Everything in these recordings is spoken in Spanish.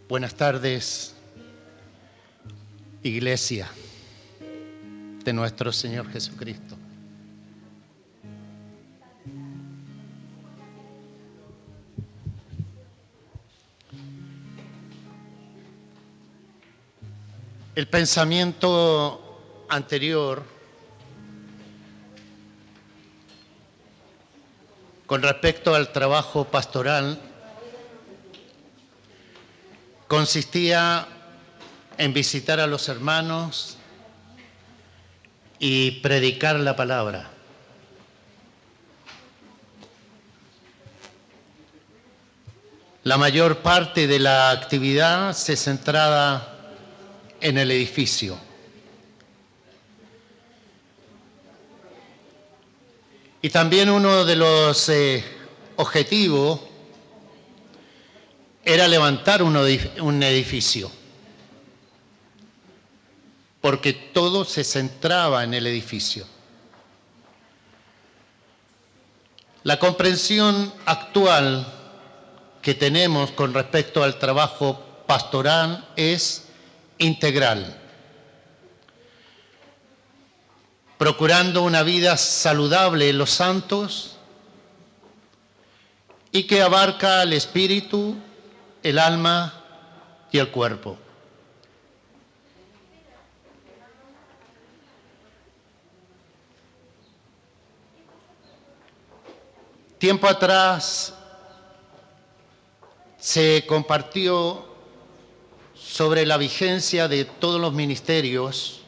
Buenas tardes, Iglesia de nuestro Señor Jesucristo. El pensamiento anterior con respecto al trabajo pastoral consistía en visitar a los hermanos y predicar la palabra. La mayor parte de la actividad se centraba en el edificio. Y también uno de los objetivos era levantar un edificio, porque todo se centraba en el edificio. La comprensión actual que tenemos con respecto al trabajo pastoral es integral, procurando una vida saludable en los santos y que abarca el espíritu, el alma y el cuerpo. Tiempo atrás se compartió sobre la vigencia de todos los ministerios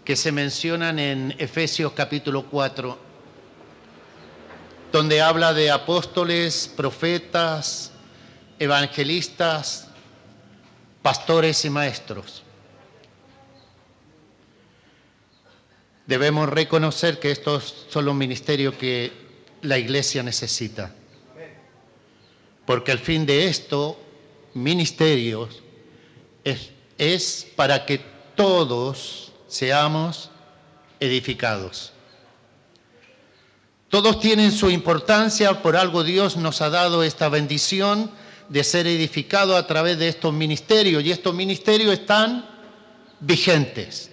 que se mencionan en Efesios capítulo 4, donde habla de apóstoles, profetas, evangelistas, pastores y maestros. Debemos reconocer que estos son los ministerios que la Iglesia necesita, porque el fin de estos ministerios es para que todos seamos edificados. Todos tienen su importancia, por algo Dios nos ha dado esta bendición de ser edificados a través de estos ministerios, y estos ministerios están vigentes.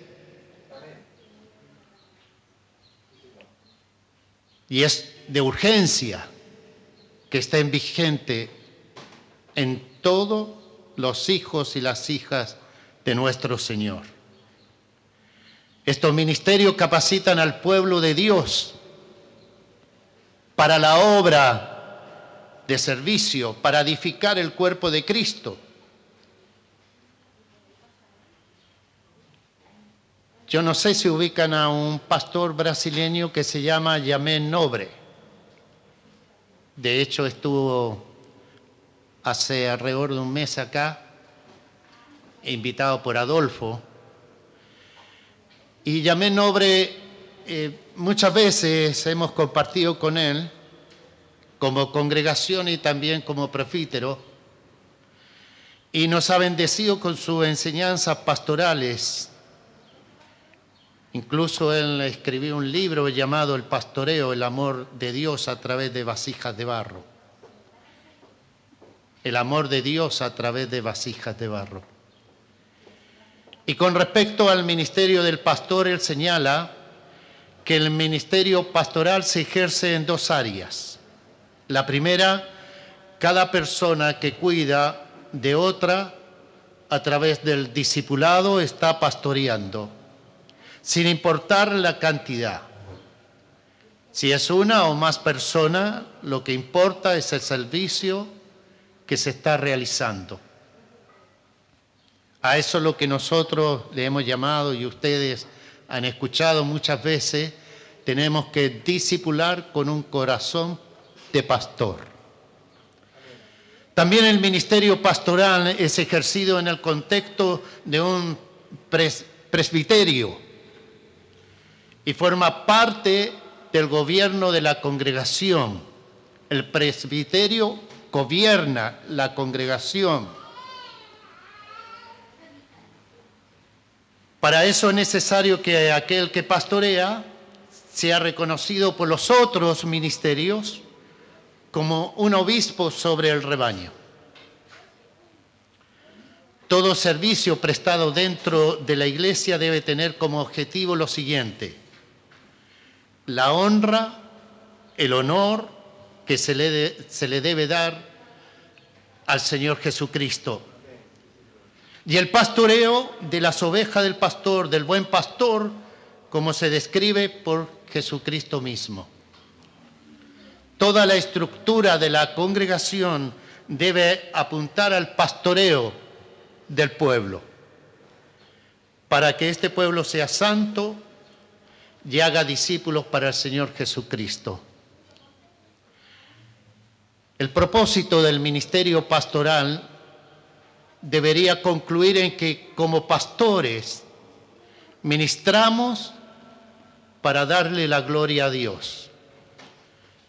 Y es de urgencia que estén vigentes en todos los hijos y las hijas de nuestro Señor. Estos ministerios capacitan al pueblo de Dios para la obra de servicio, para edificar el cuerpo de Cristo. Yo no sé si ubican a un pastor brasileño que se llama Jamé Nobre. De hecho, estuvo hace alrededor de un mes acá, invitado por Adolfo. Y Jamé Nobre, muchas veces hemos compartido con él, como congregación y también como presbítero, y nos ha bendecido con sus enseñanzas pastorales. Incluso él escribió un libro llamado El pastoreo, el amor de Dios a través de vasijas de barro. El amor de Dios a través de vasijas de barro. Y con respecto al ministerio del pastor, él señala que el ministerio pastoral se ejerce en dos áreas. La primera, cada persona que cuida de otra a través del discipulado está pastoreando, sin importar la cantidad. Si es una o más personas, lo que importa es el servicio que se está realizando. A eso es lo que nosotros le hemos llamado, y ustedes han escuchado muchas veces, tenemos que discipular con un corazón de pastor. También el ministerio pastoral es ejercido en el contexto de un presbiterio y forma parte del gobierno de la congregación. El presbiterio gobierna la congregación. Para eso es necesario que aquel que pastorea sea reconocido por los otros ministerios como un obispo sobre el rebaño. Todo servicio prestado dentro de la iglesia debe tener como objetivo lo siguiente: la honra, el honor que se le debe dar al Señor Jesucristo. Y el pastoreo de las ovejas del pastor, del buen pastor, como se describe por Jesucristo mismo. Toda la estructura de la congregación debe apuntar al pastoreo del pueblo, para que este pueblo sea santo y haga discípulos para el Señor Jesucristo. El propósito del ministerio pastoral debería concluir en que como pastores ministramos para darle la gloria a Dios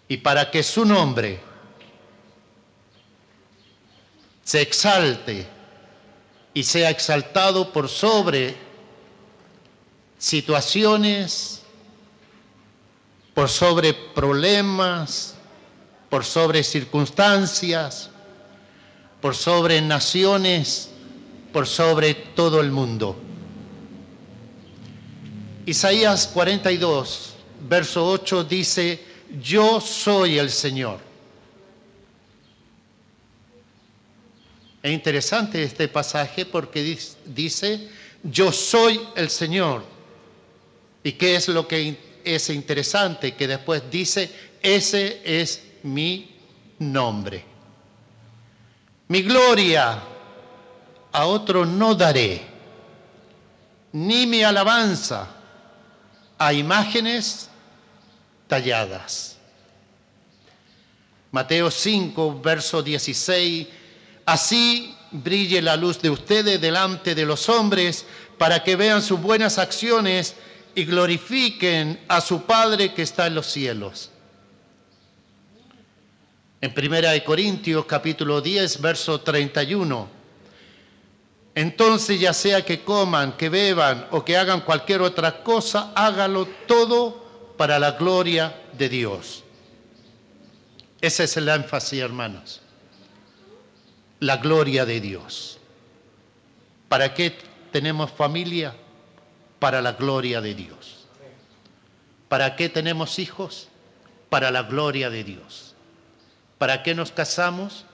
y para que su nombre se exalte y sea exaltado por sobre situaciones, por sobre problemas, por sobre circunstancias, por sobre naciones, por sobre todo el mundo. Isaías 42, verso 8 dice: yo soy el Señor. Es interesante este pasaje porque dice: yo soy el Señor. ¿Y qué es lo que es interesante? Que después dice: ese es mi nombre. Mi gloria a otro no daré, ni mi alabanza a imágenes talladas. Mateo 5, verso 16: así brille la luz de ustedes delante de los hombres, para que vean sus buenas acciones y glorifiquen a su Padre que está en los cielos. En 1 Corintios capítulo 10, verso 31. Entonces, ya sea que coman, que beban o que hagan cualquier otra cosa, hágalo todo para la gloria de Dios. Ese es el énfasis, hermanos. La gloria de Dios. ¿Para qué tenemos familia? Para la gloria de Dios. ¿Para qué tenemos hijos? Para la gloria de Dios. ¿Para qué nos casamos?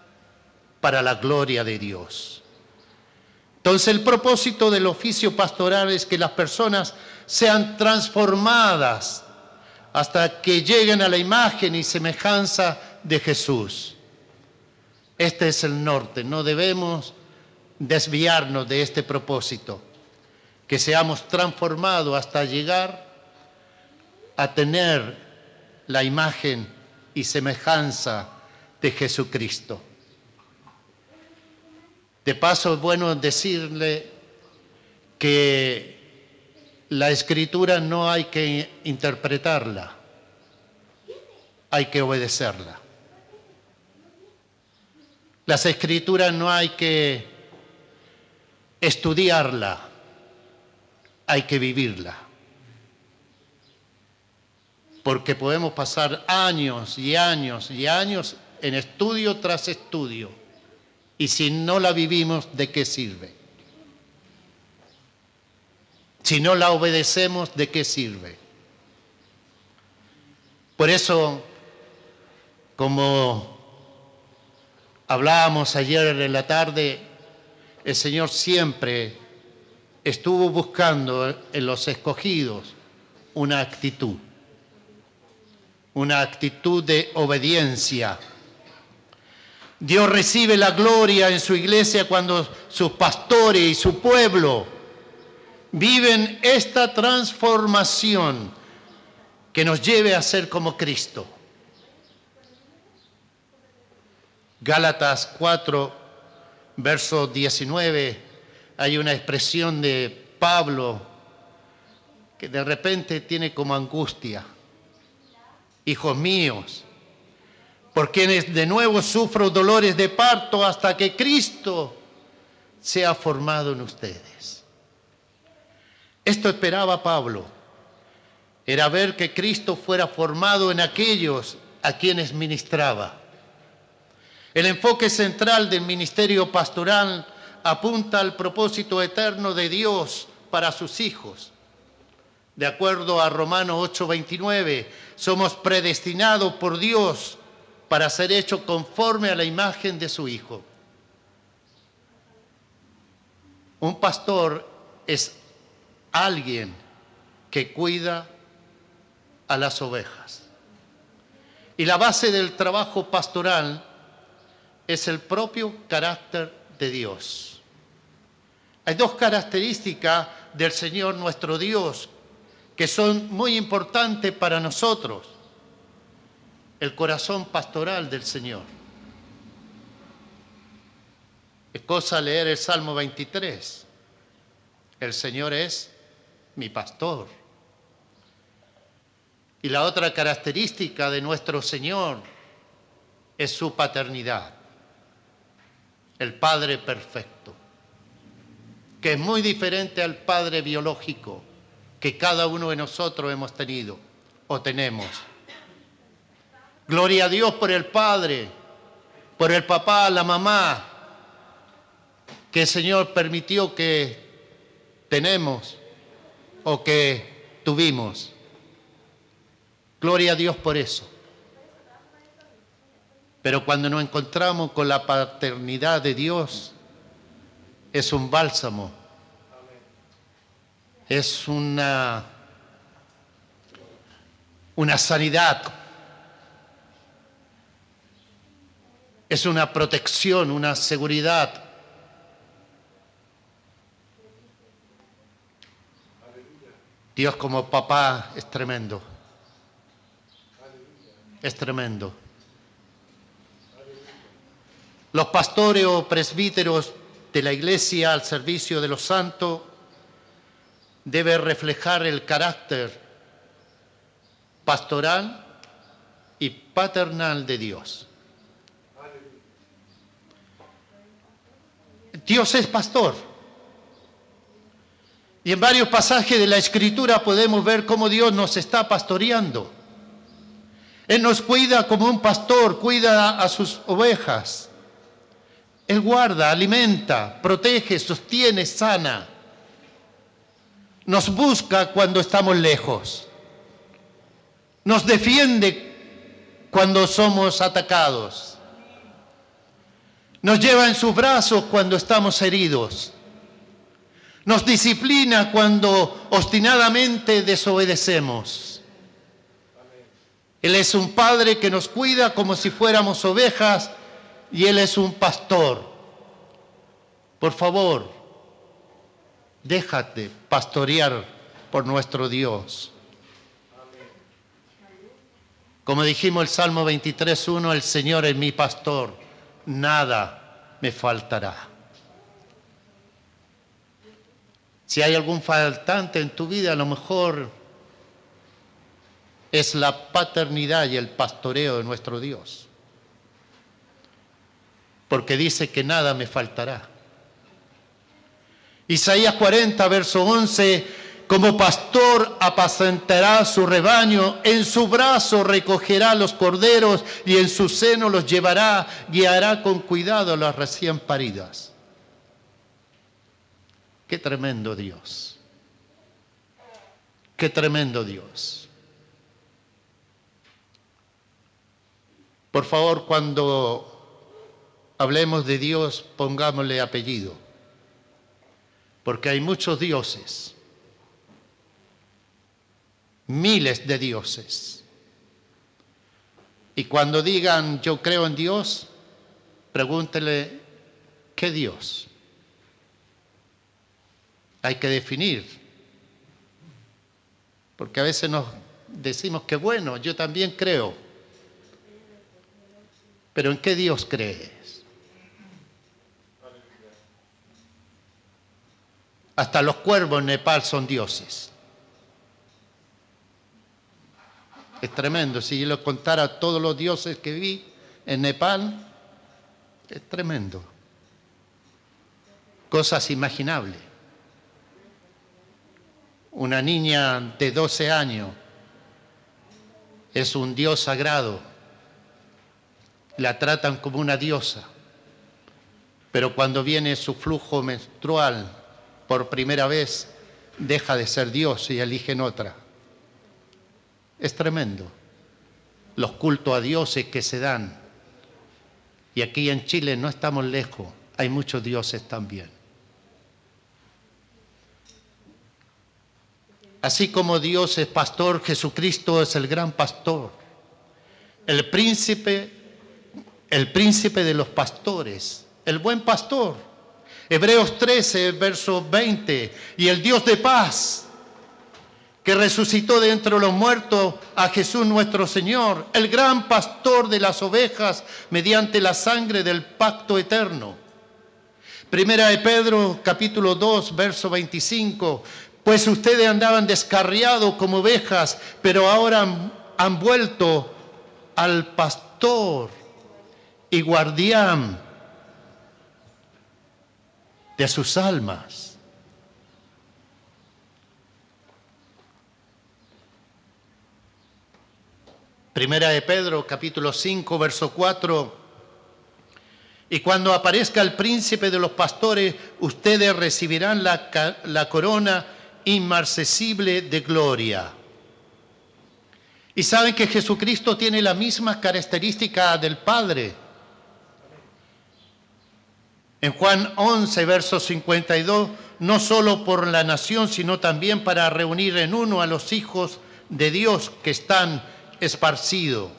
Para la gloria de Dios. Entonces, el propósito del oficio pastoral es que las personas sean transformadas hasta que lleguen a la imagen y semejanza de Jesús. Este es el norte, no debemos desviarnos de este propósito, que seamos transformados hasta llegar a tener la imagen y semejanza de Jesucristo. De paso, es bueno decirle que la Escritura no hay que interpretarla, hay que obedecerla. Las Escrituras no hay que estudiarla, hay que vivirla. Porque podemos pasar años y años y años en estudio tras estudio, y si no la vivimos, ¿de qué sirve? Si no la obedecemos, ¿de qué sirve? Por eso, como hablábamos ayer en la tarde, el Señor siempre estuvo buscando en los escogidos una actitud de obediencia. Dios recibe la gloria en su iglesia cuando sus pastores y su pueblo viven esta transformación que nos lleve a ser como Cristo. Gálatas 4, verso 19, hay una expresión de Pablo que de repente tiene como angustia. Hijos míos, por quienes de nuevo sufro dolores de parto hasta que Cristo sea formado en ustedes. Esto esperaba Pablo, era ver que Cristo fuera formado en aquellos a quienes ministraba. El enfoque central del ministerio pastoral apunta al propósito eterno de Dios para sus hijos. De acuerdo a Romanos 8:29, somos predestinados por Dios para ser hechos conforme a la imagen de su Hijo. Un pastor es alguien que cuida a las ovejas. Y la base del trabajo pastoral es el propio carácter de Dios. Hay dos características del Señor nuestro Dios que son muy importantes para nosotros. El corazón pastoral del Señor. Es cosa leer el Salmo 23. El Señor es mi pastor. Y la otra característica de nuestro Señor es su paternidad. El Padre perfecto, que es muy diferente al Padre biológico que cada uno de nosotros hemos tenido o tenemos. Gloria a Dios por el Padre, por el papá, la mamá, que el Señor permitió que tenemos o que tuvimos. Gloria a Dios por eso. Pero cuando nos encontramos con la paternidad de Dios, es un bálsamo. Es una sanidad. Es una protección, una seguridad. Dios como papá es tremendo. Es tremendo. Los pastores o presbíteros de la iglesia al servicio de los santos deben reflejar el carácter pastoral y paternal de Dios. Dios es pastor. Y en varios pasajes de la Escritura podemos ver cómo Dios nos está pastoreando. Él nos cuida como un pastor, cuida a sus ovejas. Él guarda, alimenta, protege, sostiene, sana. Nos busca cuando estamos lejos. Nos defiende cuando somos atacados. Nos lleva en sus brazos cuando estamos heridos. Nos disciplina cuando obstinadamente desobedecemos. Él es un padre que nos cuida como si fuéramos ovejas y Él es un pastor. Por favor, déjate pastorear por nuestro Dios. Como dijimos el Salmo 23:1, el Señor es mi pastor, nada me faltará. Si hay algún faltante en tu vida, a lo mejor es la paternidad y el pastoreo de nuestro Dios. Porque dice que nada me faltará. Isaías 40, verso 11, como pastor apacentará su rebaño, en su brazo recogerá los corderos y en su seno los llevará, guiará con cuidado a las recién paridas. Qué tremendo Dios. Qué tremendo Dios. Por favor, cuando hablemos de Dios, pongámosle apellido. Porque hay muchos dioses. Miles de dioses. Y cuando digan yo creo en Dios, pregúntele, ¿qué Dios? Hay que definir. Porque a veces nos decimos que bueno, yo también creo. Pero ¿en qué Dios crees? Hasta los cuervos en Nepal son dioses. Es tremendo. Si yo les contara todos los dioses que vi en Nepal, es tremendo. Cosas imaginables. Una niña de 12 años es un dios sagrado. La tratan como una diosa. pero cuando viene su flujo menstrual por primera vez, deja de ser Dios y eligen otra. Es tremendo los cultos a dioses que se dan. Y aquí en Chile no estamos lejos, hay muchos dioses también. Así como Dios es pastor, Jesucristo es el gran pastor, el príncipe de los pastores, el buen pastor. Hebreos 13, verso 20, y el Dios de paz, que resucitó de entre los muertos a Jesús nuestro Señor, el gran pastor de las ovejas, mediante la sangre del pacto eterno. Primera de Pedro, capítulo 2, verso 25, pues ustedes andaban descarriados como ovejas, pero ahora han vuelto al pastor y guardián de sus almas. Primera de Pedro, capítulo 5, verso 4. Y cuando aparezca el príncipe de los pastores, ustedes recibirán la corona inmarcesible de gloria. Y saben que Jesucristo tiene la misma característica del Padre. En Juan 11, verso 52, no solo por la nación, sino también para reunir en uno a los hijos de Dios que están esparcidos.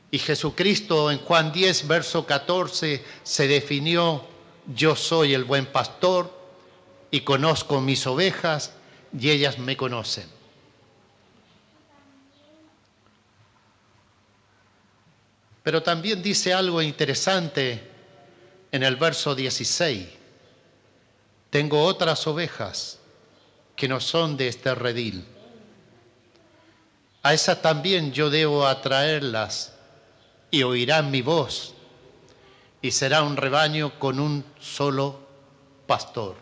Y Jesucristo en Juan 10, verso 14, se definió: yo soy el buen pastor y conozco mis ovejas y ellas me conocen. Pero también dice algo interesante en el verso 16. Tengo otras ovejas que no son de este redil. A esas también yo debo atraerlas y oirán mi voz, y será un rebaño con un solo pastor.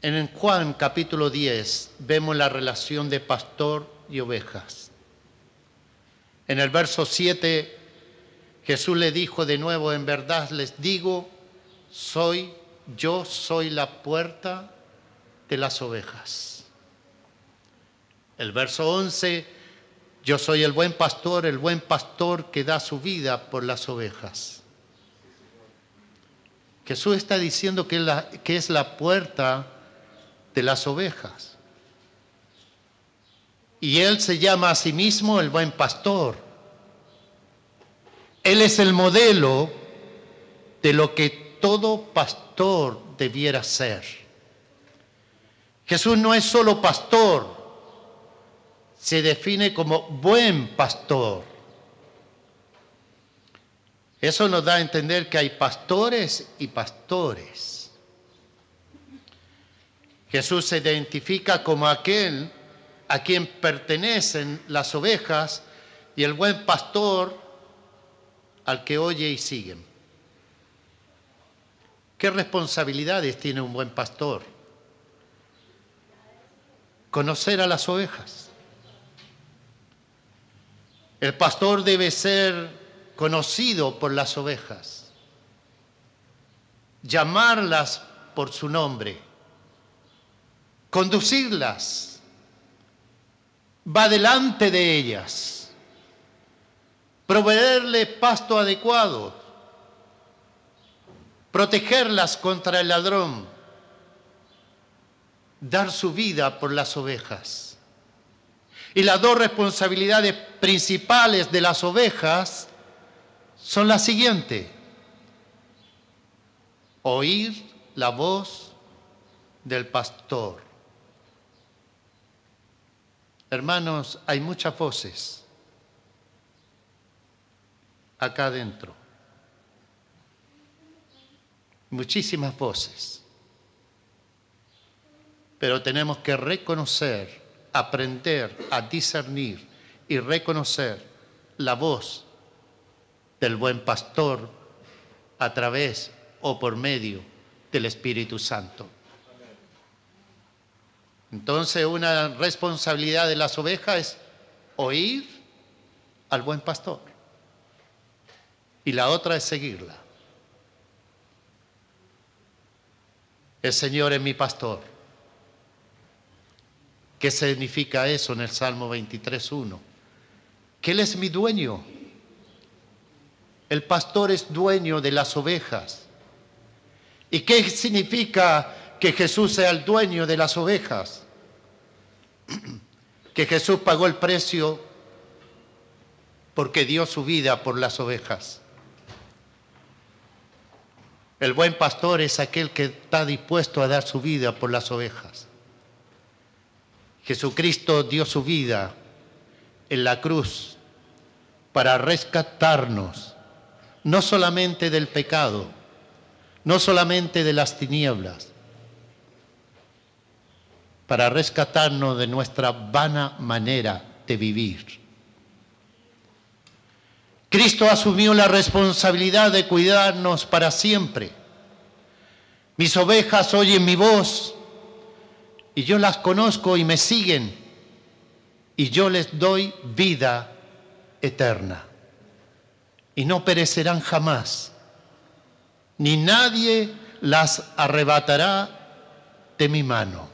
En Juan capítulo 10 vemos la relación de pastor y ovejas. En el verso 7 Jesús le dijo de nuevo: en verdad les digo, yo soy la puerta de las ovejas. El verso 11, yo soy el buen pastor que da su vida por las ovejas. Jesús está diciendo que es la puerta de las ovejas. Y Él se llama a sí mismo el buen pastor. Él es el modelo de lo que todo pastor debiera ser. Jesús no es solo pastor, se define como buen pastor. Eso nos da a entender que hay pastores y pastores. Jesús se identifica como aquel a quien pertenecen las ovejas y el buen pastor al que oye y siguen. ¿Qué responsabilidades tiene un buen pastor? Conocer a las ovejas. El pastor debe ser conocido por las ovejas, llamarlas por su nombre, conducirlas, va delante de ellas, proveerle pasto adecuado, protegerlas contra el ladrón, dar su vida por las ovejas. Y las dos responsabilidades principales de las ovejas son las siguientes: oír la voz del pastor. Hermanos, hay muchas voces acá adentro. Muchísimas voces. Pero tenemos que reconocer, aprender a discernir y reconocer la voz del buen pastor a través o por medio del Espíritu Santo. Entonces, una responsabilidad de las ovejas es oír al buen pastor. Y la otra es seguirla. El Señor es mi pastor. ¿Qué significa eso en el Salmo 23:1? Que Él es mi dueño. El pastor es dueño de las ovejas. ¿Y qué significa que Jesús sea el dueño de las ovejas? Que Jesús pagó el precio porque dio su vida por las ovejas. El buen pastor es aquel que está dispuesto a dar su vida por las ovejas. Jesucristo dio su vida en la cruz para rescatarnos, no solamente del pecado, no solamente de las tinieblas, para rescatarnos de nuestra vana manera de vivir. Cristo asumió la responsabilidad de cuidarnos para siempre. Mis ovejas oyen mi voz y yo las conozco y me siguen y yo les doy vida eterna y no perecerán jamás, ni nadie las arrebatará de mi mano.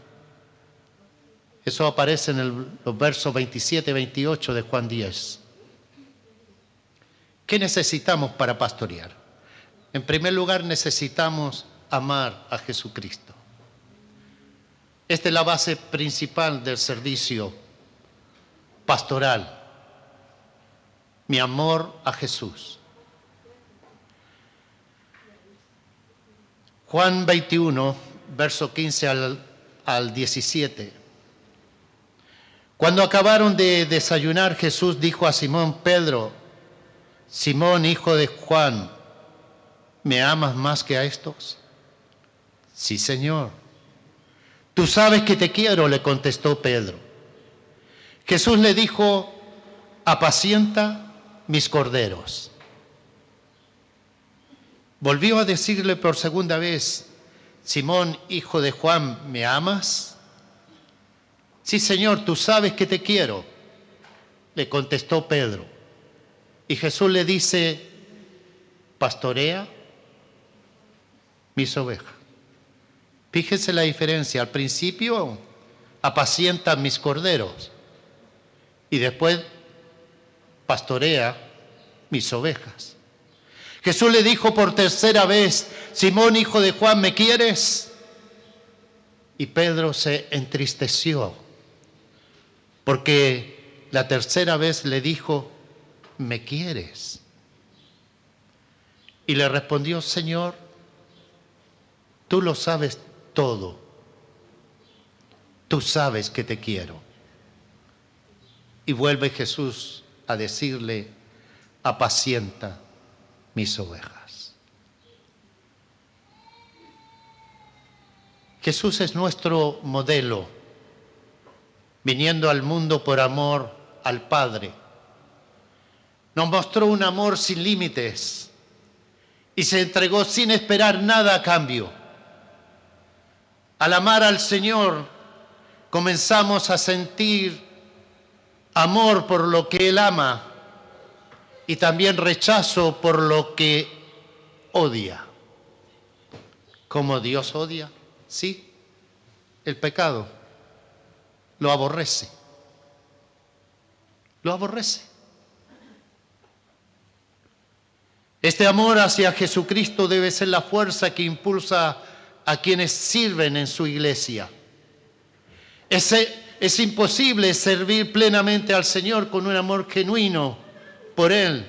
Eso aparece en los versos 27 y 28 de Juan 10. ¿Qué necesitamos para pastorear? En primer lugar, necesitamos amar a Jesucristo. Esta es la base principal del servicio pastoral. Mi amor a Jesús. Juan 21, verso 15 al 17. Cuando acabaron de desayunar, Jesús dijo a Simón Pedro: Simón, hijo de Juan, ¿me amas más que a estos? Sí, Señor. Tú sabes que te quiero, le contestó Pedro. Jesús le dijo: apacienta mis corderos. Volvió a decirle por segunda vez: Simón, hijo de Juan, ¿me amas? Sí, Señor, tú sabes que te quiero, le contestó Pedro. Y Jesús le dice: pastorea mis ovejas. Fíjense la diferencia. Al principio, apacienta mis corderos. Y después, pastorea mis ovejas. Jesús le dijo por tercera vez: Simón, hijo de Juan, ¿me quieres? Y Pedro se entristeció, porque la tercera vez le dijo: ¿me quieres? Y le respondió: Señor, tú lo sabes todo. Tú sabes que te quiero. Y vuelve Jesús a decirle: apacienta mis ovejas. Jesús es nuestro modelo, viniendo al mundo por amor al Padre. Nos mostró un amor sin límites y se entregó sin esperar nada a cambio. Al amar al Señor, comenzamos a sentir amor por lo que Él ama y también rechazo por lo que odia. ¿Cómo Dios odia? Sí, el pecado. Lo aborrece. Lo aborrece. Este amor hacia Jesucristo debe ser la fuerza que impulsa a quienes sirven en su iglesia. Es imposible servir plenamente al Señor con un amor genuino por Él,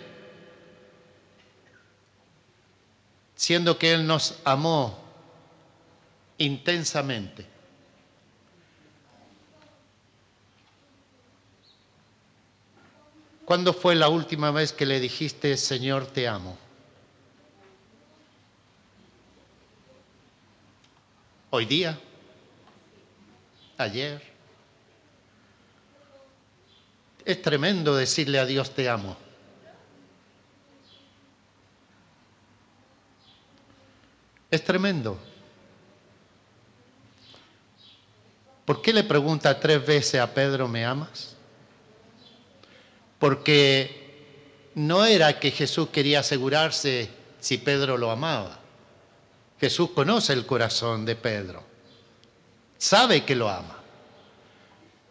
siendo que Él nos amó intensamente. ¿Cuándo fue la última vez que le dijiste: Señor, te amo? ¿Hoy día? ¿Ayer? Es tremendo decirle a Dios: te amo. Es tremendo. ¿Por qué le pregunta 3 veces a Pedro: ¿me amas? Porque no era que Jesús quería asegurarse si Pedro lo amaba. Jesús conoce el corazón de Pedro, sabe que lo ama.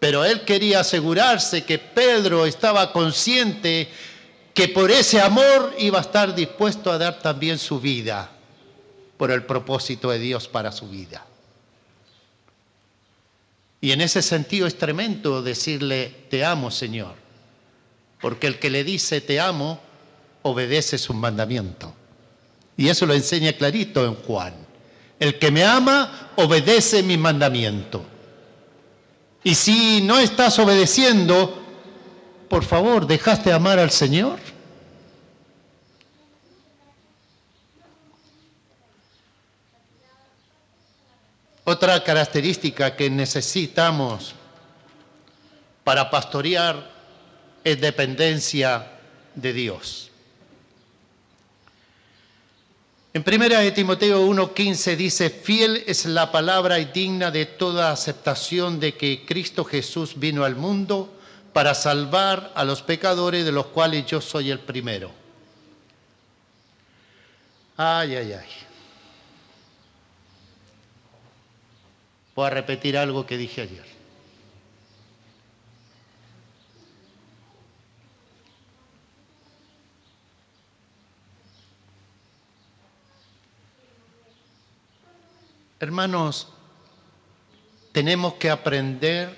Pero él quería asegurarse que Pedro estaba consciente que por ese amor iba a estar dispuesto a dar también su vida por el propósito de Dios para su vida. Y en ese sentido es tremendo decirle, te amo, Señor, porque el que le dice te amo, obedece su mandamiento. Y eso lo enseña clarito en Juan. El que me ama, obedece mi mandamiento. Y si no estás obedeciendo, por favor, ¿dejaste de amar al Señor? Otra característica que necesitamos para pastorear es dependencia de Dios. En 1 Timoteo 1:15 dice, fiel es la palabra y digna de toda aceptación de que Cristo Jesús vino al mundo para salvar a los pecadores, de los cuales yo soy el primero. Ay, ay, ay. Voy a repetir algo que dije ayer. Hermanos, tenemos que aprender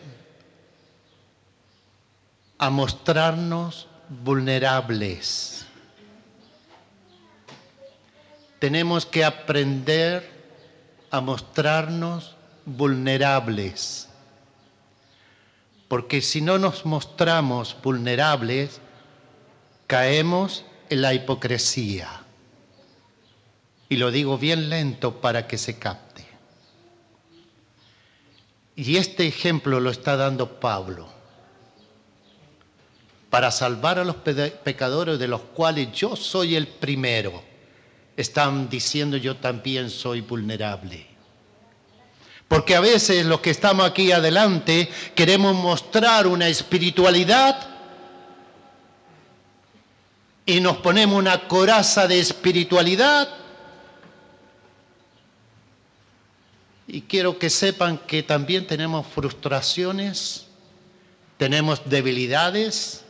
a mostrarnos vulnerables. Tenemos que aprender a mostrarnos vulnerables. Porque si no nos mostramos vulnerables, caemos en la hipocresía. Y lo digo bien lento para que se capte. Y este ejemplo lo está dando Pablo. Para salvar a los pecadores, de los cuales yo soy el primero. Están diciendo yo también soy vulnerable. Porque a veces los que estamos aquí adelante queremos mostrar una espiritualidad y nos ponemos una coraza de espiritualidad. Y quiero que sepan que también tenemos frustraciones, tenemos debilidades,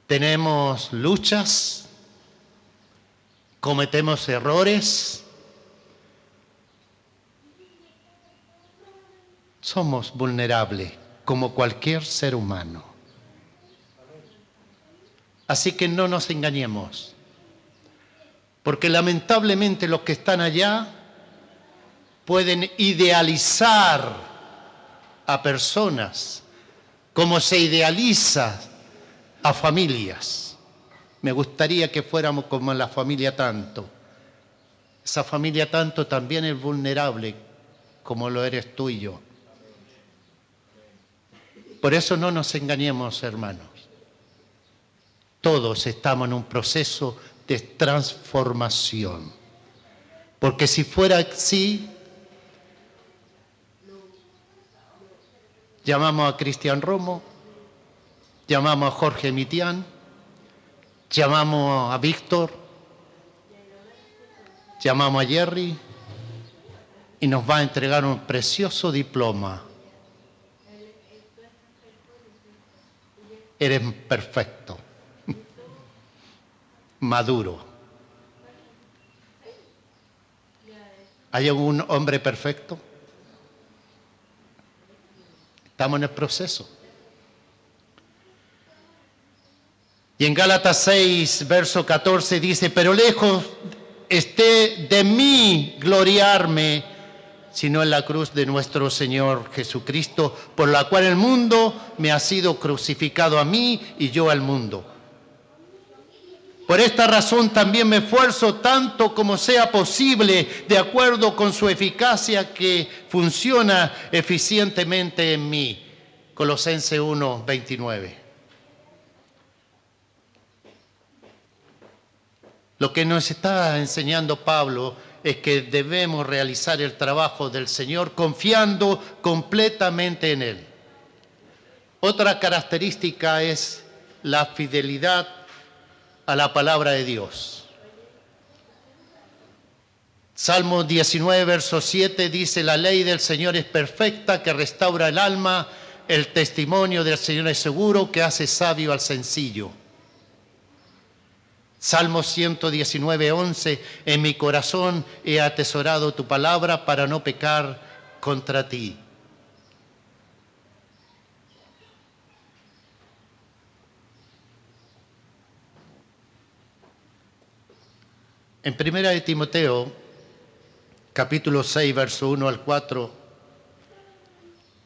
tenemos luchas, cometemos errores. Somos vulnerables como cualquier ser humano. Así que no nos engañemos. Porque lamentablemente los que están allá pueden idealizar a personas como se idealiza a familias. Me gustaría que fuéramos como la familia Tanto. Esa familia Tanto también es vulnerable como lo eres tú y yo. Por eso no nos engañemos, hermanos. Todos estamos en un proceso de transformación. Porque si fuera así, llamamos a Cristian Romo, llamamos a Jorge Mitián, llamamos a Víctor, llamamos a Jerry y nos va a entregar un precioso diploma. Eres perfecto. Maduro. ¿Hay algún hombre perfecto? Estamos en el proceso. Y en Gálatas 6, verso 14 dice, pero lejos esté de mí gloriarme, sino en la cruz de nuestro Señor Jesucristo, por la cual el mundo me ha sido crucificado a mí y yo al mundo. Por esta razón también me esfuerzo tanto como sea posible, de acuerdo con su eficacia que funciona eficientemente en mí. Colosenses 1, 29. Lo que nos está enseñando Pablo es que debemos realizar el trabajo del Señor confiando completamente en Él. Otra característica es la fidelidad a la palabra de Dios. Salmo 19, verso 7 dice: la ley del Señor es perfecta, que restaura el alma. El testimonio del Señor es seguro, que hace sabio al sencillo. Salmo 119, 11: en mi corazón he atesorado tu palabra para no pecar contra ti. En 1 Timoteo, capítulo 6, verso 1 al 4,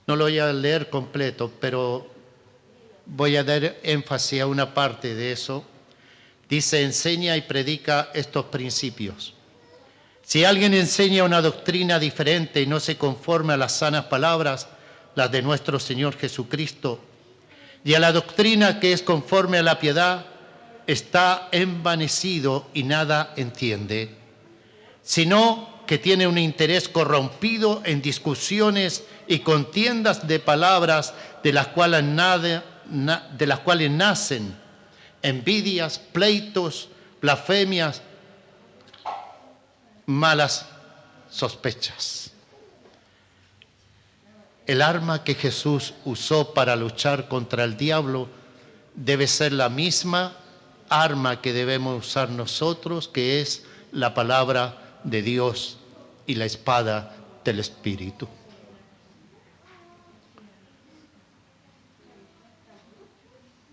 no lo voy a leer completo, pero voy a dar énfasis a una parte de eso. Dice: enseña y predica estos principios. Si alguien enseña una doctrina diferente y no se conforme a las sanas palabras, las de nuestro Señor Jesucristo, y a la doctrina que es conforme a la piedad, está envanecido y nada entiende, sino que tiene un interés corrompido en discusiones y contiendas de palabras, de las cuales nacen envidias, pleitos, blasfemias, malas sospechas. El arma que Jesús usó para luchar contra el diablo debe ser la misma arma que debemos usar nosotros, que es la palabra de Dios y la espada del Espíritu.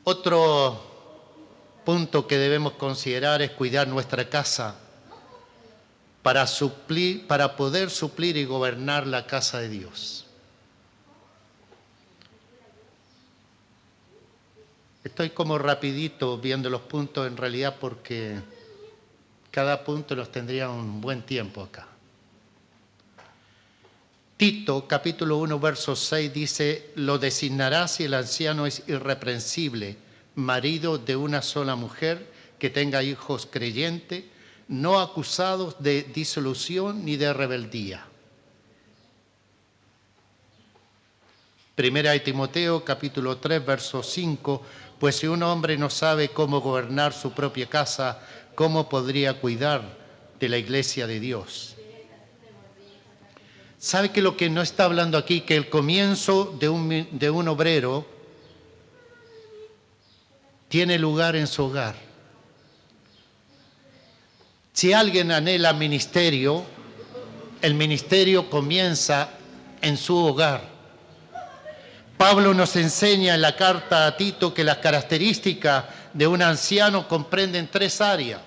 Otro punto que debemos considerar es cuidar nuestra casa para poder suplir y gobernar la casa de Dios. Estoy como rapidito viendo los puntos en realidad, porque cada punto los tendría un buen tiempo acá. Tito, capítulo 1, verso 6 dice: lo designarás si el anciano es irreprensible, marido de una sola mujer, que tenga hijos creyentes, no acusados de disolución ni de rebeldía. Primera de Timoteo, capítulo 3, verso 5: pues si un hombre no sabe cómo gobernar su propia casa, ¿cómo podría cuidar de la iglesia de Dios? ¿Sabe que lo que no está hablando aquí, que el comienzo de un obrero tiene lugar en su hogar? Si alguien anhela ministerio, el ministerio comienza en su hogar. Pablo nos enseña en la carta a Tito que las características de un anciano comprenden tres áreas.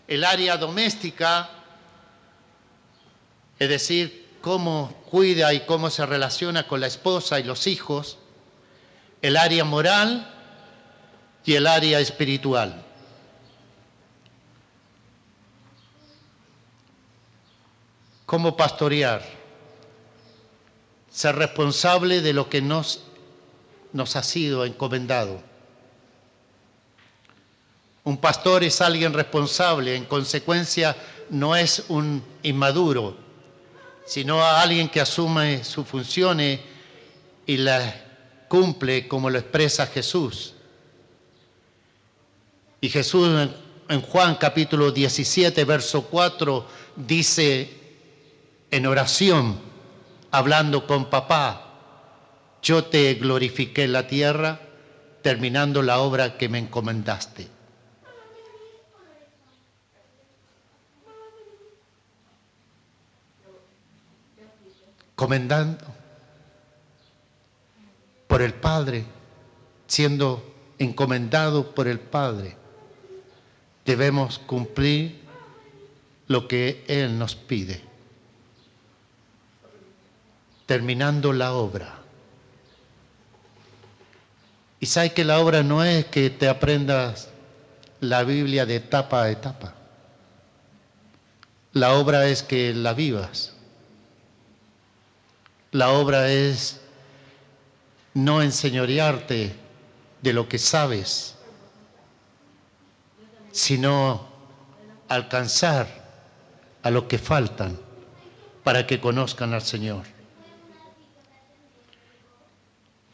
El área doméstica, es decir, cómo cuida y cómo se relaciona con la esposa y los hijos. El área moral y el área espiritual. ¿Cómo pastorear? Ser responsable de lo que nos ha sido encomendado. Un pastor es alguien responsable, en consecuencia no es un inmaduro, sino alguien que asume sus funciones y las cumple como lo expresa Jesús. Y Jesús en Juan capítulo 17, verso 4, dice en oración, hablando con papá: yo te glorifiqué en la tierra, terminando la obra que me encomendaste. Comendando por el Padre, siendo encomendado por el Padre, debemos cumplir lo que Él nos pide, terminando la obra. Y sabes que la obra no es que te aprendas la Biblia de etapa a etapa. La obra es que la vivas. La obra es no enseñorearte de lo que sabes, sino alcanzar a los que faltan para que conozcan al Señor.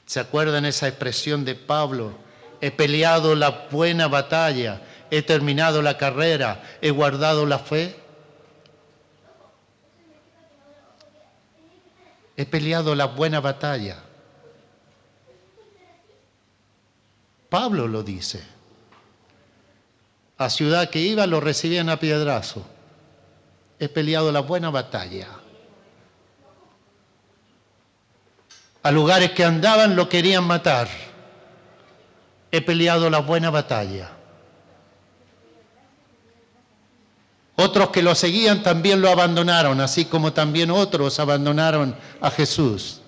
¿Se acuerdan esa expresión de Pablo? He peleado la buena batalla, he terminado la carrera, he guardado la fe. He peleado la buena batalla. Pablo lo dice. A ciudad que iba lo recibían a piedrazo. He peleado la buena batalla. A lugares que andaban lo querían matar. He peleado la buena batalla. Otros que lo seguían también lo abandonaron, así como también otros abandonaron a Jesús.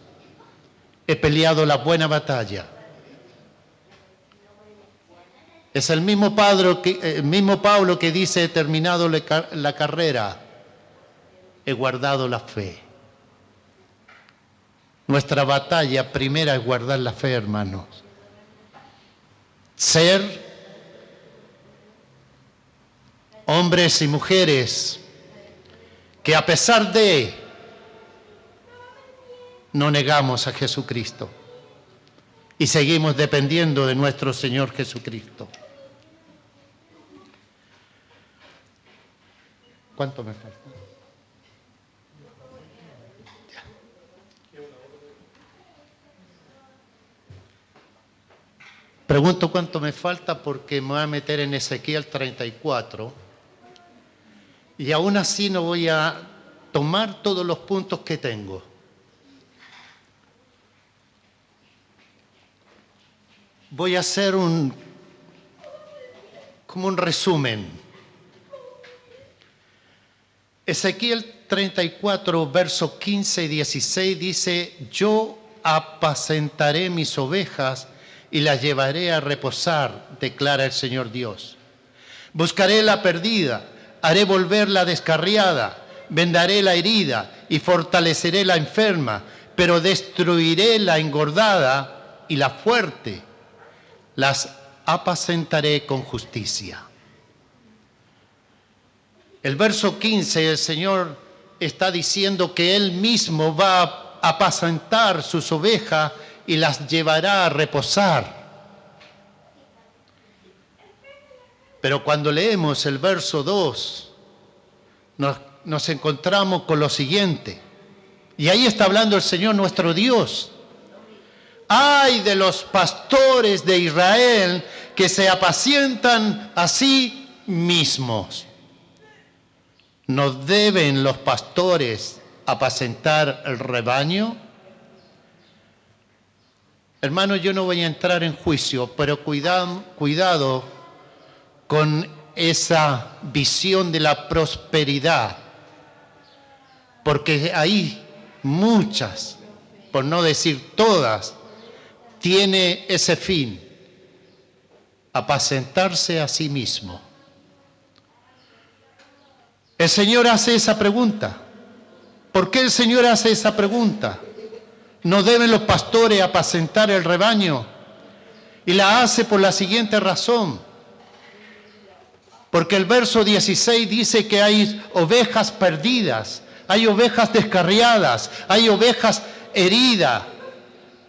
He peleado la buena batalla. Es el mismo Pablo que dice, he terminado la carrera, he guardado la fe. Nuestra batalla primera es guardar la fe, hermanos. Ser hombres y mujeres que a pesar de no negamos a Jesucristo y seguimos dependiendo de nuestro Señor Jesucristo. ¿Cuánto me falta? Pregunto cuánto me falta porque me voy a meter en Ezequiel 34 y aún así no voy a tomar todos los puntos que tengo. Voy a hacer como un resumen. Ezequiel 34, versos 15 y 16 dice, yo apacentaré mis ovejas y las llevaré a reposar, declara el Señor Dios. Buscaré la perdida, haré volver la descarriada, vendaré la herida y fortaleceré la enferma, pero destruiré la engordada y la fuerte, las apacentaré con justicia. El verso 15, el Señor está diciendo que Él mismo va a apacentar sus ovejas y las llevará a reposar. Pero cuando leemos el verso 2, nos encontramos con lo siguiente. Y ahí está hablando el Señor nuestro Dios. ¡Ay de los pastores de Israel que se apacientan a sí mismos! ¿No deben los pastores apacentar el rebaño? Hermano, yo no voy a entrar en juicio, pero cuidado con esa visión de la prosperidad, porque ahí muchas, por no decir todas, tiene ese fin, apacentarse a sí mismo. El Señor hace esa pregunta. ¿Por qué el Señor hace esa pregunta? ¿No deben los pastores apacentar el rebaño? Y la hace por la siguiente razón. Porque el verso 16 dice que hay ovejas perdidas, hay ovejas descarriadas, hay ovejas heridas,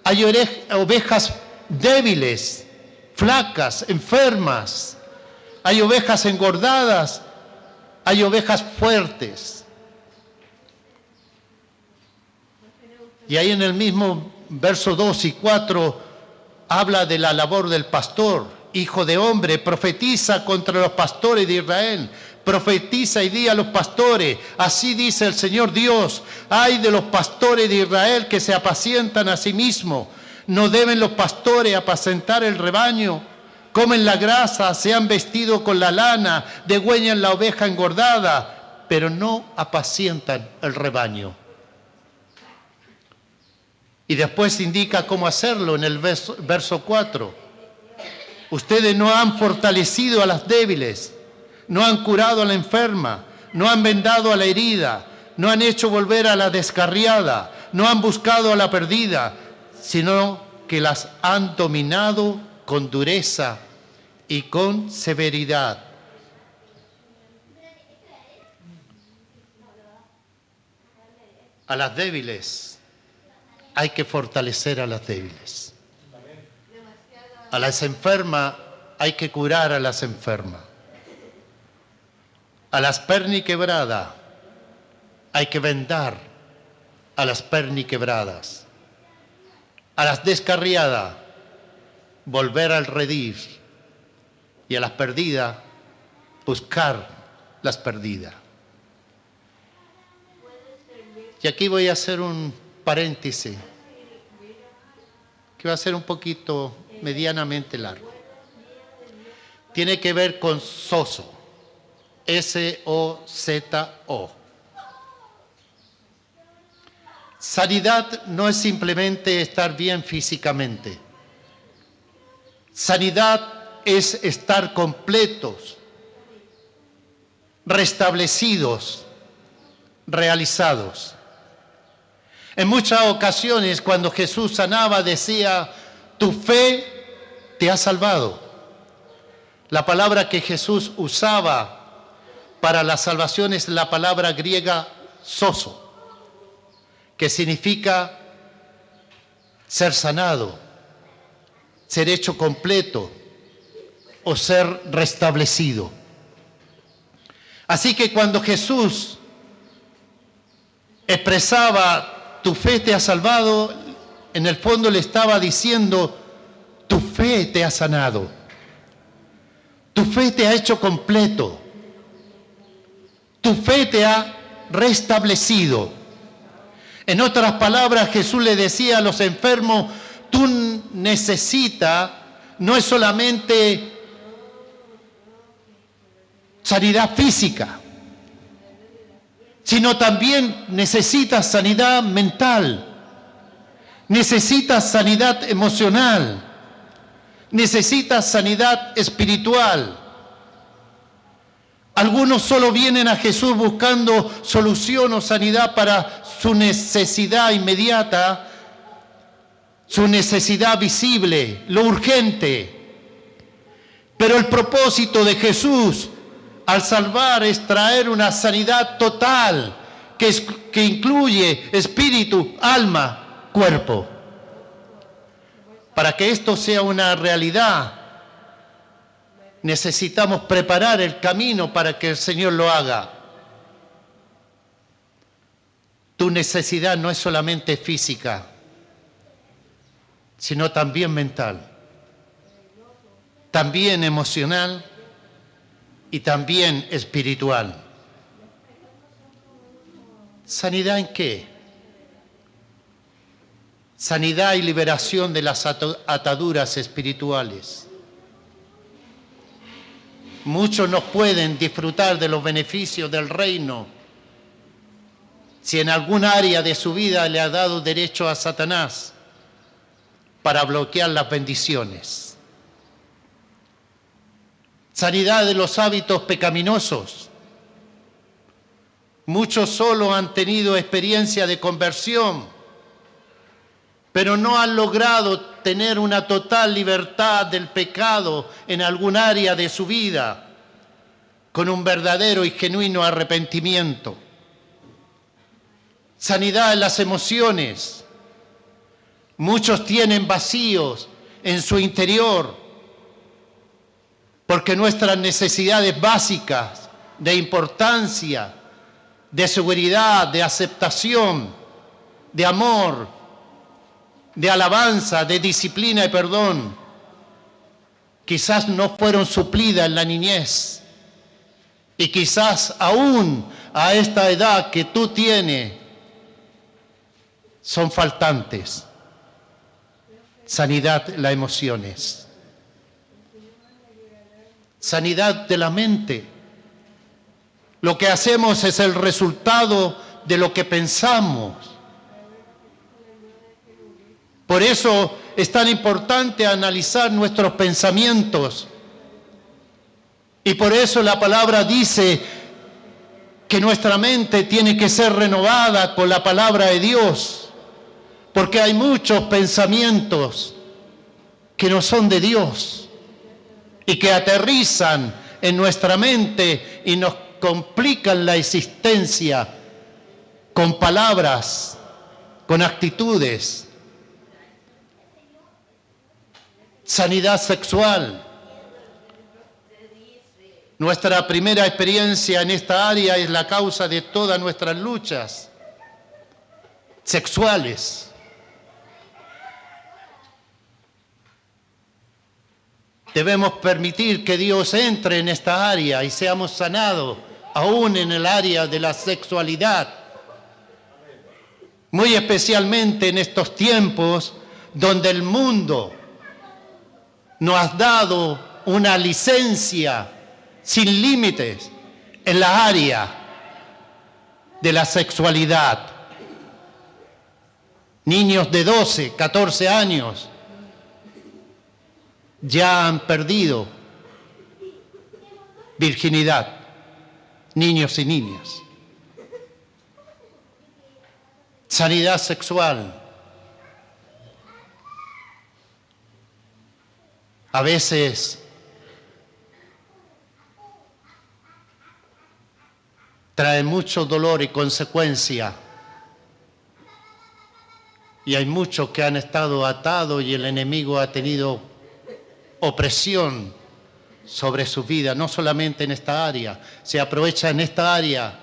hay ovejas débiles, flacas, enfermas, hay ovejas engordadas, hay ovejas fuertes. Y ahí en el mismo verso 2 y 4 habla de la labor del pastor. Hijo de hombre, profetiza contra los pastores de Israel. Profetiza y di a los pastores, así dice el Señor Dios, ay de los pastores de Israel que se apacientan a sí mismos. ¿No deben los pastores apacentar el rebaño? Comen la grasa, se han vestido con la lana, degüellan la oveja engordada, pero no apacientan el rebaño. Y después indica cómo hacerlo en el verso 4. Ustedes no han fortalecido a las débiles, no han curado a la enferma, no han vendado a la herida, no han hecho volver a la descarriada, no han buscado a la perdida, sino que las han dominado con dureza y con severidad. A las débiles hay que fortalecer a las débiles. A las enfermas hay que curar a las enfermas. A las perniquebradas hay que vendar a las perniquebradas. A las descarriadas volver al redil. Y a las perdidas buscar las perdidas. Y aquí voy a hacer un paréntesis que va a ser un poquito medianamente largo. Tiene que ver con SOZO, S-O-Z-O. Sanidad no es simplemente estar bien físicamente. Sanidad es estar completos, restablecidos, realizados. En muchas ocasiones cuando Jesús sanaba decía, tu fe te ha salvado. La palabra que Jesús usaba para la salvación es la palabra griega sozo, que significa ser sanado, ser hecho completo o ser restablecido. Así que cuando Jesús expresaba tu fe te ha salvado, en el fondo le estaba diciendo, tu fe te ha sanado, tu fe te ha hecho completo, tu fe te ha restablecido. En otras palabras, Jesús le decía a los enfermos, tú necesitas, no es solamente sanidad física, sino también necesitas sanidad mental, necesitas sanidad emocional, necesitas sanidad espiritual. Algunos solo vienen a Jesús buscando solución o sanidad para su necesidad inmediata, su necesidad visible, lo urgente. Pero el propósito de Jesús al salvar es traer una sanidad total que incluye espíritu, alma, cuerpo. Para que esto sea una realidad, necesitamos preparar el camino para que el Señor lo haga. Tu necesidad no es solamente física, sino también mental, también emocional y también espiritual. ¿Sanidad en qué? Sanidad y liberación de las ataduras espirituales. Muchos no pueden disfrutar de los beneficios del reino si en algún área de su vida le ha dado derecho a Satanás para bloquear las bendiciones. Sanidad de los hábitos pecaminosos. Muchos solo han tenido experiencia de conversión, pero no han logrado tener una total libertad del pecado en algún área de su vida, con un verdadero y genuino arrepentimiento. Sanidad en las emociones. Muchos tienen vacíos en su interior, porque nuestras necesidades básicas de importancia, de seguridad, de aceptación, de amor, de alabanza, de disciplina y perdón, quizás no fueron suplidas en la niñez. Y quizás aún a esta edad que tú tienes, son faltantes. Sanidad de las emociones. Sanidad de la mente. Lo que hacemos es el resultado de lo que pensamos. Por eso es tan importante analizar nuestros pensamientos. Y por eso la palabra dice que nuestra mente tiene que ser renovada con la palabra de Dios. Porque hay muchos pensamientos que no son de Dios y que aterrizan en nuestra mente y nos complican la existencia con palabras, con actitudes. Sanidad sexual. Nuestra primera experiencia en esta área es la causa de todas nuestras luchas sexuales. Debemos permitir que Dios entre en esta área y seamos sanados, aún en el área de la sexualidad. Muy especialmente en estos tiempos donde el mundo nos ha dado una licencia sin límites en la área de la sexualidad. Niños de 12, 14 años ya han perdido virginidad, niños y niñas. Sanidad sexual. A veces trae mucho dolor y consecuencia. Y hay muchos que han estado atados y el enemigo ha tenido opresión sobre su vida, no solamente en esta área. Se aprovecha en esta área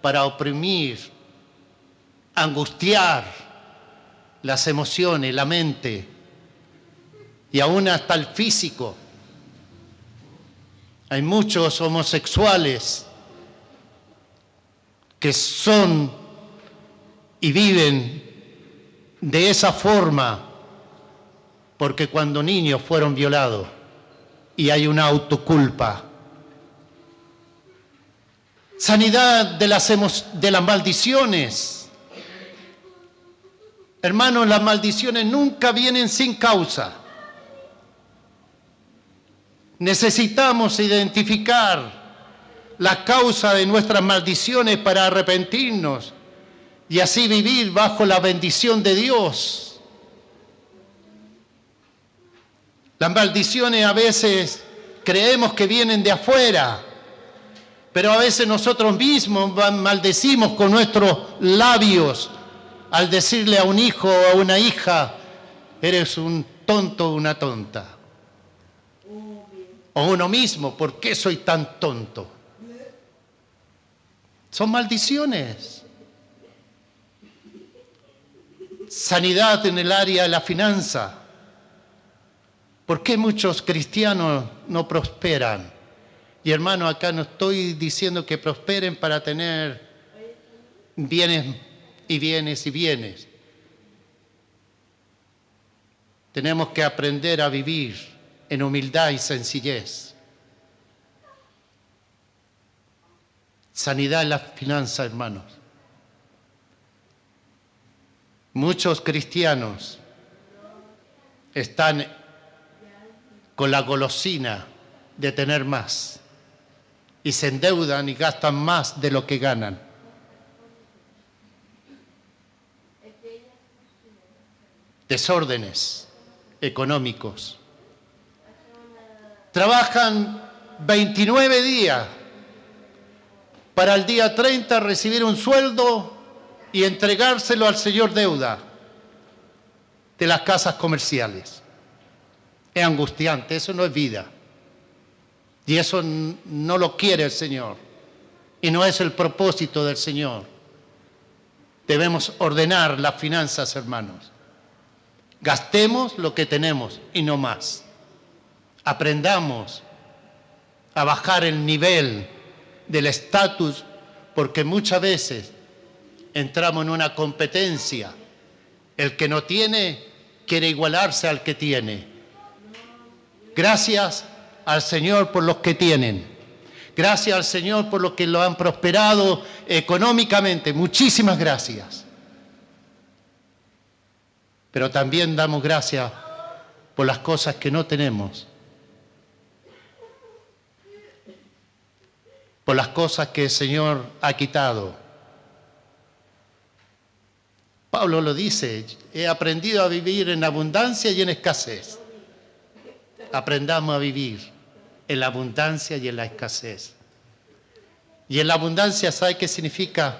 para oprimir, angustiar las emociones, la mente y aún hasta el físico. Hay muchos homosexuales que son y viven de esa forma porque cuando niños fueron violados y hay una autoculpa. Sanidad de las maldiciones. Hermanos, las maldiciones nunca vienen sin causa. Necesitamos identificar la causa de nuestras maldiciones para arrepentirnos y así vivir bajo la bendición de Dios. Las maldiciones a veces creemos que vienen de afuera, pero a veces nosotros mismos maldecimos con nuestros labios al decirle a un hijo o a una hija, eres un tonto o una tonta. O uno mismo, ¿por qué soy tan tonto? Son maldiciones. Sanidad en el área de la finanza. ¿Por qué muchos cristianos no prosperan? Y hermano, acá no estoy diciendo que prosperen para tener bienes y bienes y bienes. Tenemos que aprender a vivir en humildad y sencillez. Sanidad en la finanza, hermanos. Muchos cristianos están con la golosina de tener más y se endeudan y gastan más de lo que ganan. Desórdenes económicos. Trabajan 29 días para el día 30 recibir un sueldo y entregárselo al señor deuda de las casas comerciales. Es angustiante, eso no es vida. Y eso no lo quiere el Señor. Y no es el propósito del Señor. Debemos ordenar las finanzas, hermanos. Gastemos lo que tenemos y no más. Aprendamos a bajar el nivel del estatus, porque muchas veces entramos en una competencia. El que no tiene quiere igualarse al que tiene. Gracias al Señor por los que tienen. Gracias al Señor por los que lo han prosperado económicamente. Muchísimas gracias. Pero también damos gracias por las cosas que no tenemos. Por las cosas que el Señor ha quitado. Pablo lo dice, he aprendido a vivir en abundancia y en escasez. Aprendamos a vivir en la abundancia y en la escasez. Y en la abundancia, ¿sabe qué significa?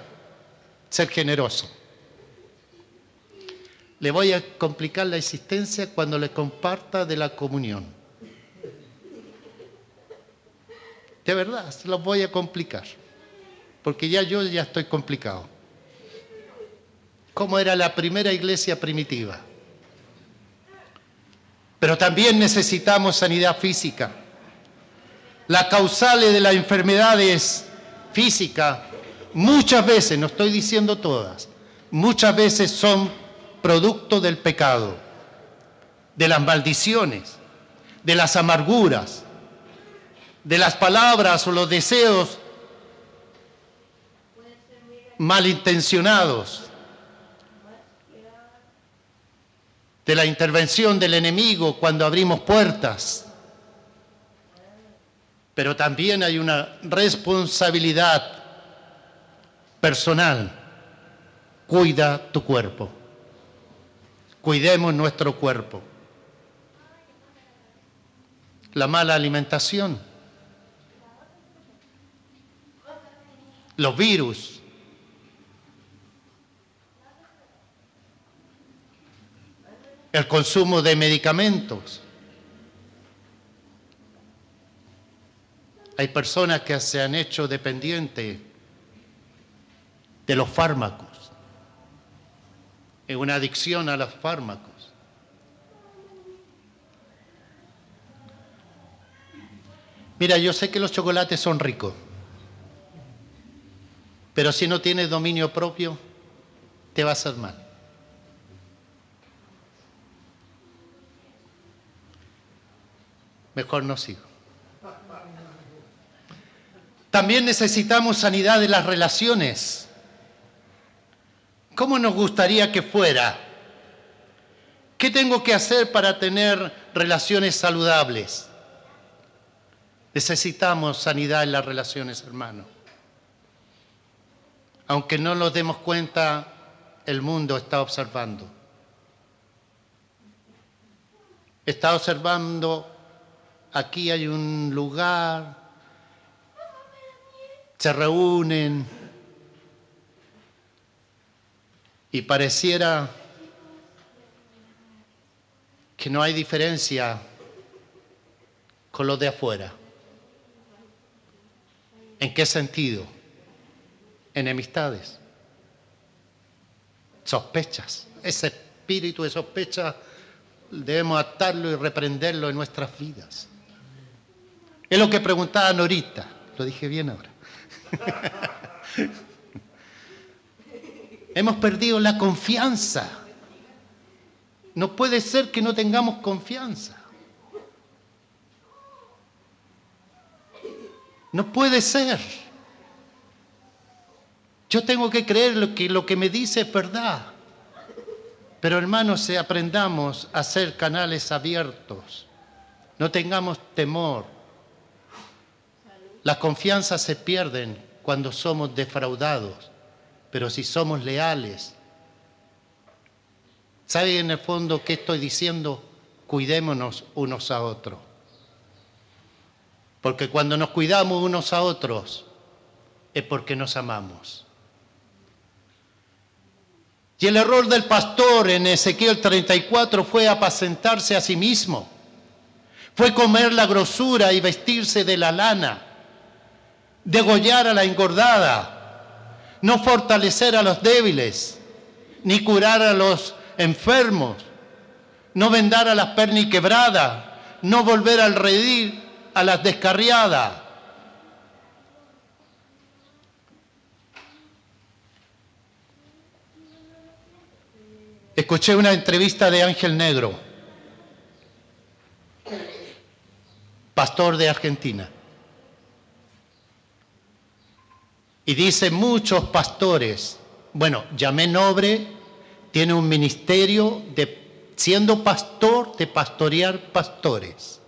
Ser generoso. Le voy a complicar la existencia cuando le comparta de la comunión. De verdad, se los voy a complicar. Porque yo ya estoy complicado. ¿Cómo era la primera iglesia primitiva? Pero también necesitamos sanidad física. Las causales de las enfermedades físicas, muchas veces, no estoy diciendo todas, muchas veces son producto del pecado, de las maldiciones, de las amarguras, de las palabras o los deseos malintencionados, de la intervención del enemigo cuando abrimos puertas. Pero también hay una responsabilidad personal. Cuida tu cuerpo. Cuidemos nuestro cuerpo. La mala alimentación, los virus, el consumo de medicamentos. Hay personas que se han hecho dependientes de los fármacos. Es una adicción a los fármacos. Mira, yo sé que los chocolates son ricos, pero si no tienes dominio propio, te va a hacer mal. Mejor no sigo. También necesitamos sanidad de las relaciones. ¿Cómo nos gustaría que fuera? ¿Qué tengo que hacer para tener relaciones saludables? Necesitamos sanidad en las relaciones, hermano. Aunque no nos demos cuenta, el mundo está observando. Está observando, aquí hay un lugar, se reúnen y pareciera que no hay diferencia con los de afuera. ¿En qué sentido? Enemistades, sospechas. Ese espíritu de sospecha debemos atarlo y reprenderlo en nuestras vidas. Es lo que preguntaban ahorita. Lo dije bien ahora. Hemos perdido la confianza. No puede ser que no tengamos confianza. No puede ser. Yo tengo que creer lo que me dice es verdad. Pero hermanos, aprendamos a ser canales abiertos. No tengamos temor. Las confianzas se pierden cuando somos defraudados. Pero si somos leales. ¿Sabe en el fondo qué estoy diciendo? Cuidémonos unos a otros. Porque cuando nos cuidamos unos a otros es porque nos amamos. Y el error del pastor en Ezequiel 34 fue apacentarse a sí mismo. Fue comer la grosura y vestirse de la lana. Degollar a la engordada. No fortalecer a los débiles. Ni curar a los enfermos. No vendar a las perniquebradas. No volver al redil a las descarriadas. Escuché una entrevista de Ángel Negro, pastor de Argentina. Y dice, muchos pastores, Yamé Nobre tiene un ministerio de, siendo pastor, de pastorear pastores.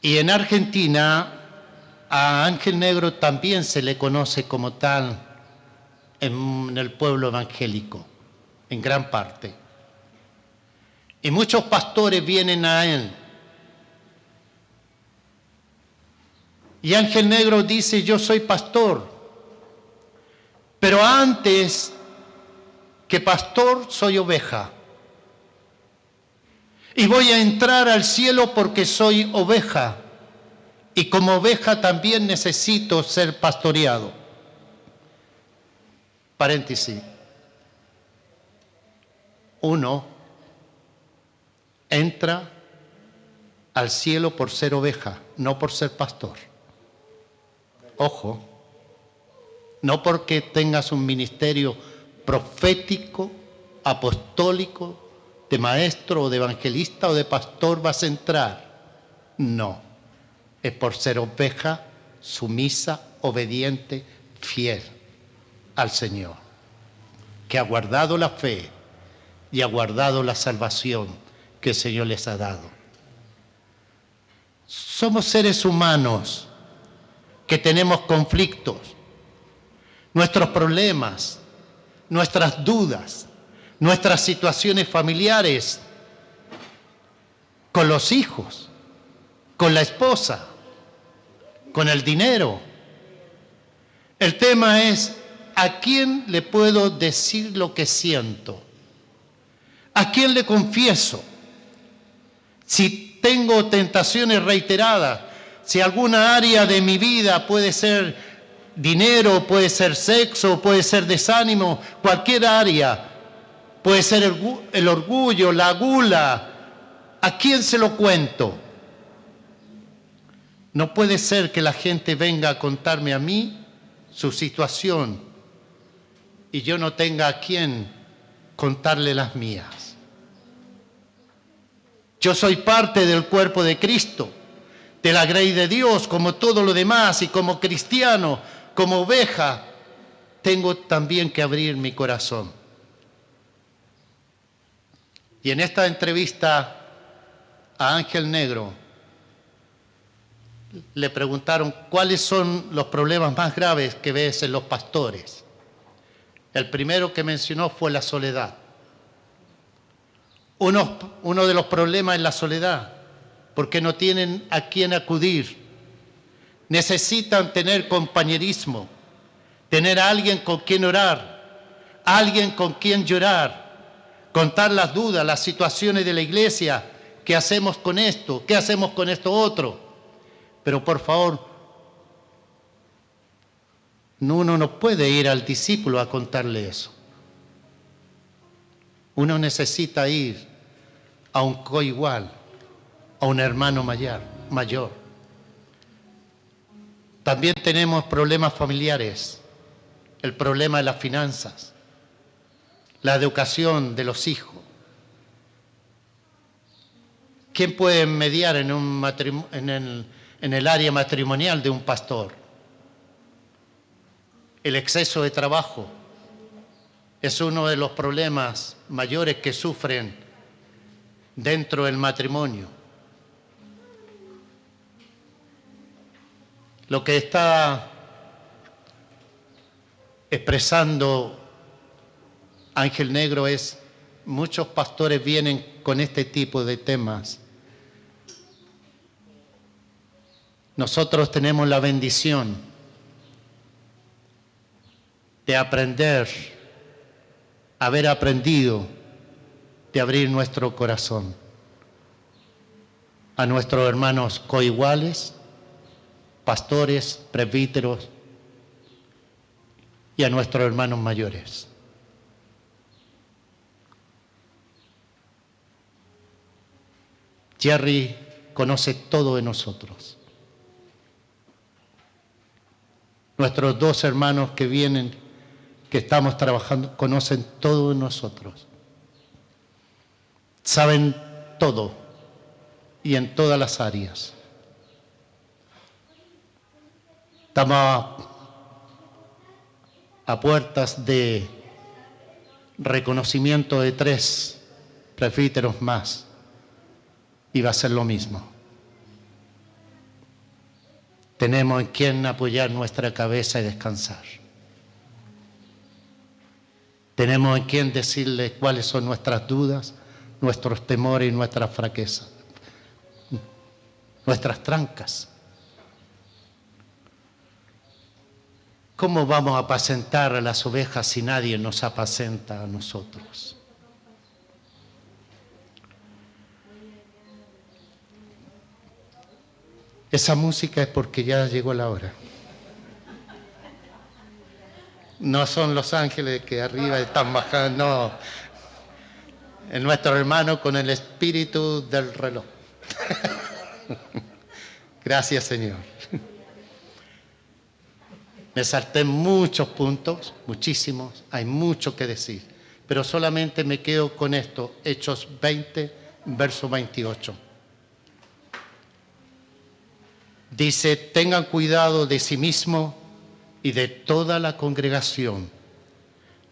Y en Argentina a Ángel Negro también se le conoce como tal en el pueblo evangélico, en gran parte. Y muchos pastores vienen a él. Y Ángel Negro dice, yo soy pastor, pero antes que pastor soy oveja. Y voy a entrar al cielo porque soy oveja. Y como oveja también necesito ser pastoreado. Paréntesis. Uno entra al cielo por ser oveja, no por ser pastor. Ojo, no porque tengas un ministerio profético, apostólico, de maestro o de evangelista o de pastor vas a entrar. No, es por ser oveja, sumisa, obediente, fiel al Señor, que ha guardado la fe y ha guardado la salvación que el Señor les ha dado. Somos seres humanos que tenemos conflictos, nuestros problemas, nuestras dudas, nuestras situaciones familiares, con los hijos, con la esposa, con el dinero. El tema es, ¿a quién le puedo decir lo que siento? ¿A quién le confieso? Si tengo tentaciones reiteradas, si alguna área de mi vida puede ser dinero, puede ser sexo, puede ser desánimo, cualquier área, puede ser el orgullo, la gula, ¿a quién se lo cuento? No puede ser que la gente venga a contarme a mí su situación y yo no tenga a quién contarle las mías. Yo soy parte del cuerpo de Cristo, de la grey de Dios, como todo lo demás, y como cristiano, como oveja, tengo también que abrir mi corazón. Y en esta entrevista a Ángel Negro le preguntaron cuáles son los problemas más graves que ves en los pastores. El primero que mencionó fue la soledad. Uno de los problemas es la soledad, porque no tienen a quién acudir. Necesitan tener compañerismo, tener a alguien con quien orar, alguien con quien llorar, contar las dudas, las situaciones de la iglesia. ¿Qué hacemos con esto? ¿Qué hacemos con esto otro? Pero por favor, uno no puede ir al discípulo a contarle eso. Uno necesita ir a un coigual, a un hermano mayor. También tenemos problemas familiares, el problema de las finanzas, la educación de los hijos. ¿Quién puede mediar en el área matrimonial de un pastor? El exceso de trabajo es uno de los problemas mayores que sufren dentro del matrimonio. Lo que está expresando Ángel Negro es, muchos pastores vienen con este tipo de temas. Nosotros tenemos la bendición de haber aprendido, de abrir nuestro corazón a nuestros hermanos coiguales, pastores, presbíteros y a nuestros hermanos mayores. Jerry conoce todo de nosotros. Nuestros dos hermanos que vienen, que estamos trabajando, conocen todo de nosotros. Saben todo y en todas las áreas. Estamos a puertas de reconocimiento de 3 presbíteros más y va a ser lo mismo. Tenemos en quien apoyar nuestra cabeza y descansar. Tenemos en quien decirle cuáles son nuestras dudas, nuestros temores y nuestras fraquezas, nuestras trancas. ¿Cómo vamos a apacentar a las ovejas si nadie nos apacenta a nosotros? Esa música es porque ya llegó la hora. No son los ángeles que arriba están bajando, no. Es nuestro hermano con el espíritu del reloj. Gracias, Señor. Me salté muchos puntos, muchísimos, hay mucho que decir, pero solamente me quedo con esto, Hechos 20, verso 28. Dice, tengan cuidado de sí mismo y de toda la congregación,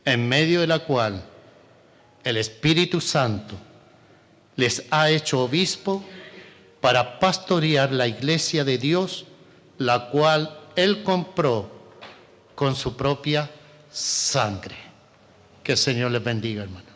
en medio de la cual el Espíritu Santo les ha hecho obispo para pastorear la iglesia de Dios, la cual Él compró con su propia sangre. Que el Señor les bendiga, hermano.